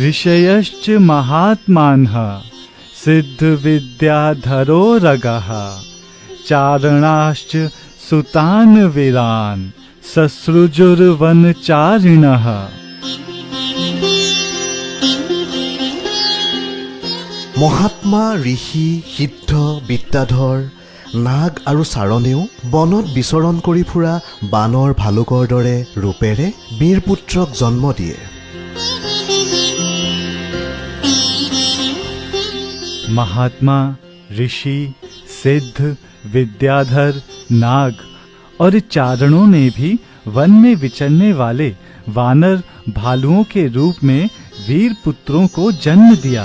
ऋषयश्च महात्मानः सिद्ध विद्याधरो रगः चारणाश्च सुतान वीरान ससृजुर्वनचारिणः। महात्मा ऋषि सिद्ध विद्याधर नाग আৰু চাৰণেও বনত বিচৰণ কৰি ফুৰা বানৰ ভালুকৰ দৰে ৰূপেৰে বীৰ পুত্ৰক জন্ম দিয়ে। महात्मा ऋषि सिद्ध विद्याधर नाग और चारणों ने भी वन में विचरने वाले वानर भालुओं के रूप में वीर पुत्रों को जन्म दिया।